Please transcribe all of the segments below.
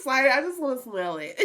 excited. I just want to smell it.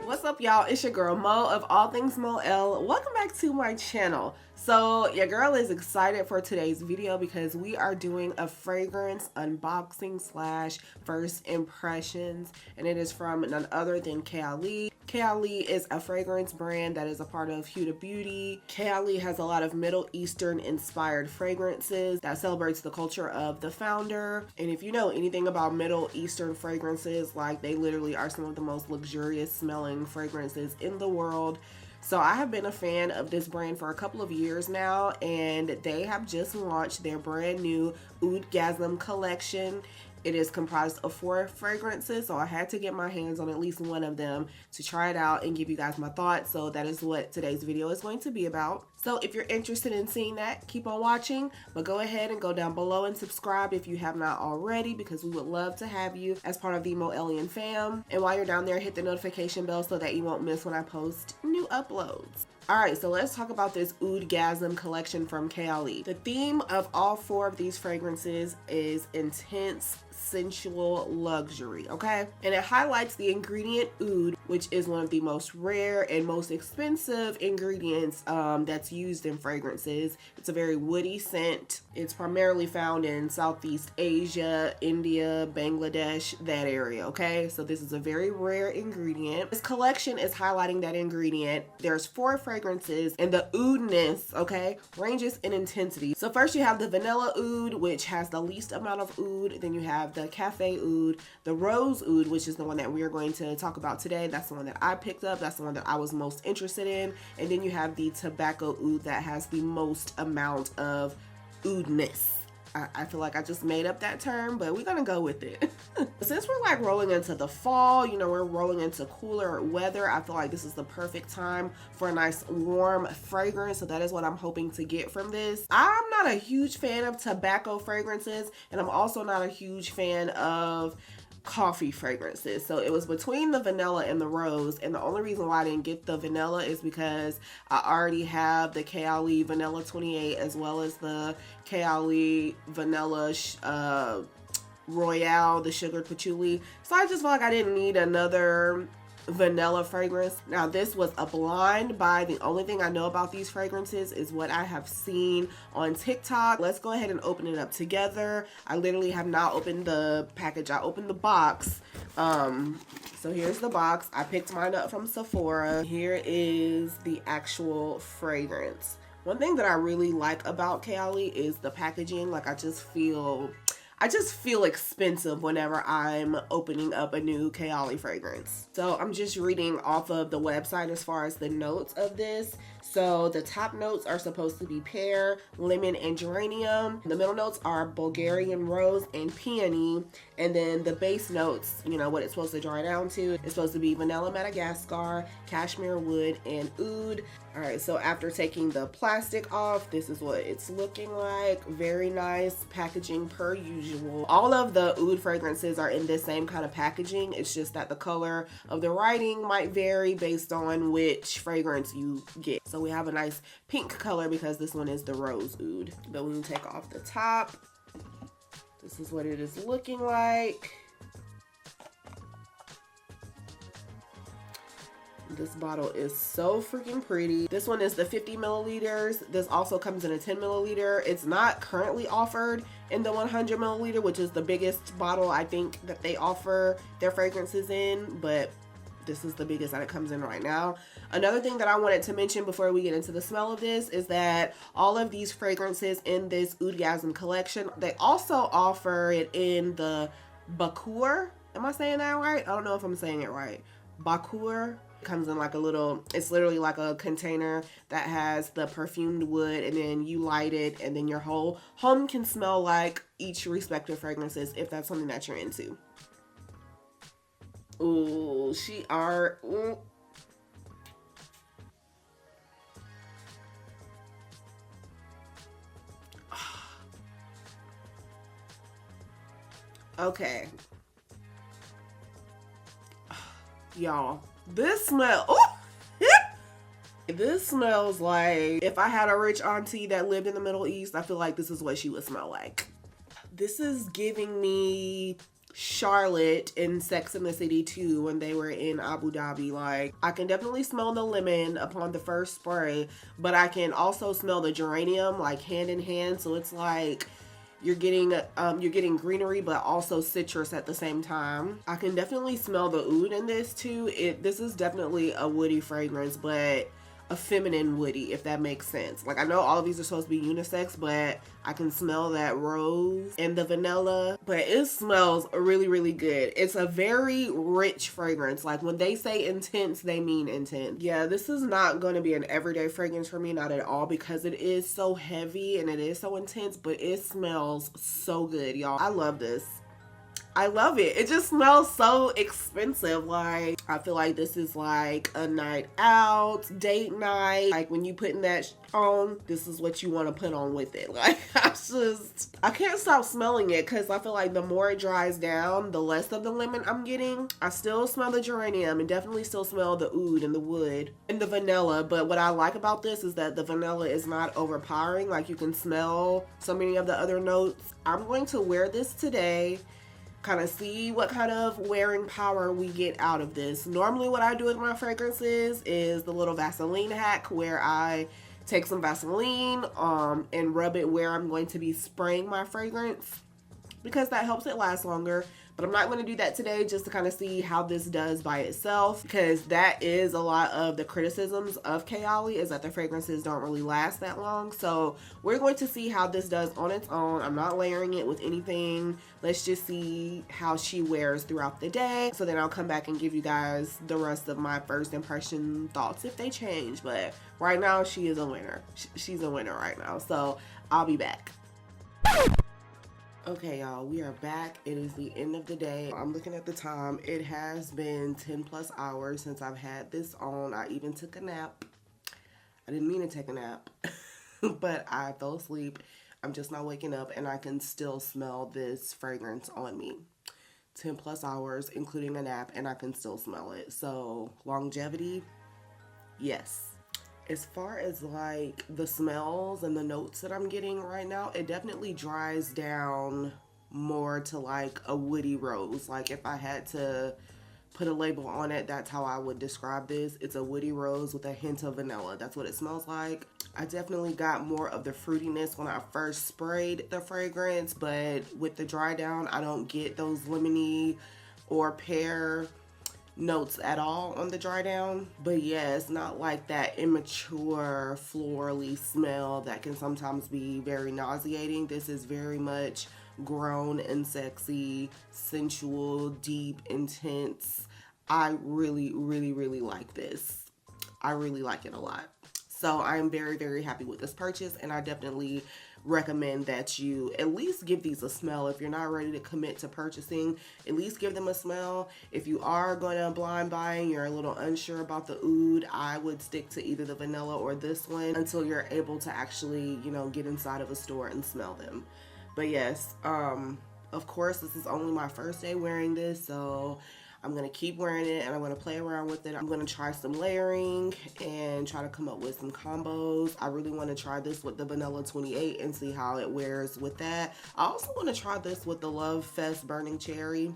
What's up, y'all? It's your girl Mo of All Things MoElle. Welcome back to my channel. So your girl is excited for today's video because we are doing a fragrance unboxing slash first impressions, and it is from none other than Kayali. Kayali is a fragrance brand that is a part of Huda Beauty. Kayali has a lot of Middle Eastern inspired fragrances that celebrates the culture of the founder. And if you know anything about Middle Eastern fragrances, like, they literally are some of the most luxurious smelling fragrances in the world. So I have been a fan of this brand for a couple of years now, and they have just launched their brand new Oudgasm Collection. It is comprised of 4 fragrances, so I had to get my hands on at least one of them to try it out and give you guys my thoughts. So that is what today's video is going to be about. So if you're interested in seeing that, keep on watching, but go ahead and go down below and subscribe if you have not already, because we would love to have you as part of the MoElle-ian fam. And while you're down there, hit the notification bell so that you won't miss when I post new uploads. Alright, so let's talk about this Oudgasm collection from Kayali. The theme of all 4 of these fragrances is intense, sensual luxury, okay? And it highlights the ingredient oud, which is one of the most rare and most expensive ingredients that's used in fragrances. It's a very woody scent. It's primarily found in Southeast Asia, India, Bangladesh, that area, okay? So this is a very rare ingredient. This collection is highlighting that ingredient. There's 4 fragrances, and the oudness, okay, ranges in intensity. So first you have the vanilla oud, which has the least amount of oud. Then you have the cafe oud, the rose oud, which is the one that we are going to talk about today. That's the one that I picked up. That's the one that I was most interested in. And then you have the tobacco oud that has the most amount of oudness. I feel like I just made up that term, but we're gonna go with it. Since we're like rolling into the fall, you know, we're rolling into cooler weather, I feel like this is the perfect time for a nice warm fragrance. So that is what I'm hoping to get from this. I'm not a huge fan of tobacco fragrances, and I'm also not a huge fan of coffee fragrances. So it was between the vanilla and the rose, and the only reason why I didn't get the vanilla is because I already have the Kayali Vanilla 28 as well as the Kayali Vanilla Royale, the sugared patchouli. So I just felt like I didn't need another vanilla fragrance. Now this was a blind buy. The only thing I know about these fragrances is what I have seen on TikTok. Let's go ahead and open it up together. I literally have not opened the package. I opened the box. So here's the box. I picked mine up from Sephora. Here is the actual fragrance. One thing that I really like about Kayali is the packaging. Like, I just feel expensive whenever I'm opening up a new Kayali fragrance. So I'm just reading off of the website as far as the notes of this. So the top notes are supposed to be pear, lemon, and geranium. The middle notes are Bulgarian rose and peony. And then the base notes, you know, what it's supposed to dry down to, it's supposed to be vanilla Madagascar, cashmere wood, and oud. All right, so after taking the plastic off, this is what it's looking like. Very nice packaging per usual. All of the oud fragrances are in this same kind of packaging. It's just that the color of the writing might vary based on which fragrance you get. So we have a nice pink color because this one is the rose oud. But when you take off the top, this is what it is looking like. This bottle is so freaking pretty. This one is the 50 milliliters. This also comes in a 10 milliliter. It's not currently offered in the 100 milliliter, which is the biggest bottle I think that they offer their fragrances in, but this is the biggest that it comes in right now. Another thing that I wanted to mention before we get into the smell of this is that all of these fragrances in this Oudgasm collection, they also offer it in the Bakur. Am I saying that right? I don't know if I'm saying it right. Bakur. Comes in like a little, it's literally like a container that has the perfumed wood, and then you light it, and then your whole home can smell like each respective fragrances, if that's something that you're into. Ooh, okay. Y'all, this smell, this smells like if I had a rich auntie that lived in the Middle East, I feel like this is what she would smell like. This is giving me Charlotte in Sex and the City 2 when they were in Abu Dhabi. Like, I can definitely smell the lemon upon the first spray, but I can also smell the geranium like hand in hand. So it's like you're getting greenery but also citrus at the same time. I can definitely smell the oud in this too. This is definitely a woody fragrance, but a feminine woody, if that makes sense. Like, I know all of these are supposed to be unisex, but I can smell that rose and the vanilla, but it smells really, really good. It's a very rich fragrance. Like, when they say intense, they mean intense. Yeah, this is not going to be an everyday fragrance for me, not at all, because it is so heavy and it is so intense, but it smells so good, y'all. I love this. I love it. It just smells so expensive. Like, I feel like this is like a night out, date night. Like, when you putting that on, this is what you want to put on with it. Like, I can't stop smelling it because I feel like the more it dries down, the less of the lemon I'm getting. I still smell the geranium and definitely still smell the oud and the wood and the vanilla. But what I like about this is that the vanilla is not overpowering. Like, you can smell so many of the other notes. I'm going to wear this today, kind of see what kind of wearing power we get out of this. Normally what I do with my fragrances is the little Vaseline hack, where I take some Vaseline and rub it where I'm going to be spraying my fragrance, because that helps it last longer. But I'm not going to do that today, just to kind of see how this does by itself, because that is a lot of the criticisms of Kayali, is that the fragrances don't really last that long. So we're going to see how this does on its own. I'm not layering it with anything. Let's just see how she wears throughout the day. So then I'll come back and give you guys the rest of my first impression thoughts if they change. But right now, she is a winner. She's a winner right now. So I'll be back. Okay, y'all, we are back. It is the end of the day. I'm looking at the time. It has been 10 plus hours since I've had this on. I even took a nap. I didn't mean to take a nap, but I fell asleep. I'm just not waking up, and I can still smell this fragrance on me. 10 plus hours, including a nap, and I can still smell it. So, longevity, yes. As far as like the smells and the notes that I'm getting right now, it definitely dries down more to like a woody rose. Like, if I had to put a label on it, that's how I would describe this. It's a woody rose with a hint of vanilla. That's what it smells like. I definitely got more of the fruitiness when I first sprayed the fragrance, but with the dry down, I don't get those lemony or pear notes at all on the dry down. But yeah, it's not like that immature florally smell that can sometimes be very nauseating. This is very much grown and sexy, sensual, deep, intense. I really, really, really like this. I really like it a lot. So I'm very, very happy with this purchase, and I definitely recommend that you at least give these a smell. If you're not ready to commit to purchasing, at least give them a smell. If you are going to blind buy and you're a little unsure about the oud, I would stick to either the vanilla or this one until you're able to actually, you know, get inside of a store and smell them. But yes, of course, this is only my first day wearing this, so I'm going to keep wearing it, and I'm going to play around with it. I'm going to try some layering and try to come up with some combos. I really want to try this with the Vanilla 28 and see how it wears with that. I also want to try this with the Love Fest Burning Cherry,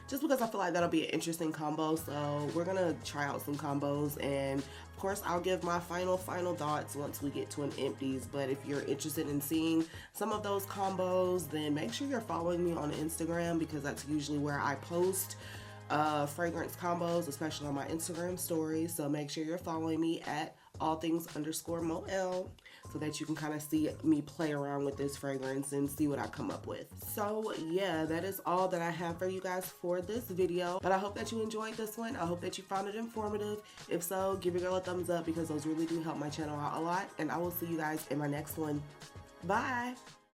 just because I feel like that'll be an interesting combo. So we're going to try out some combos, and of course, I'll give my final thoughts once we get to an empties. But if you're interested in seeing some of those combos, then make sure you're following me on Instagram, because that's usually where I post fragrance combos, especially on my Instagram stories. So make sure you're following me at allthings_MoElle, so that you can kind of see me play around with this fragrance and see what I come up with. So yeah, that is all that I have for you guys for this video, but I hope that you enjoyed this one. I hope that you found it informative. If so, give your girl a thumbs up, because those really do help my channel out a lot, and I will see you guys in my next one. Bye.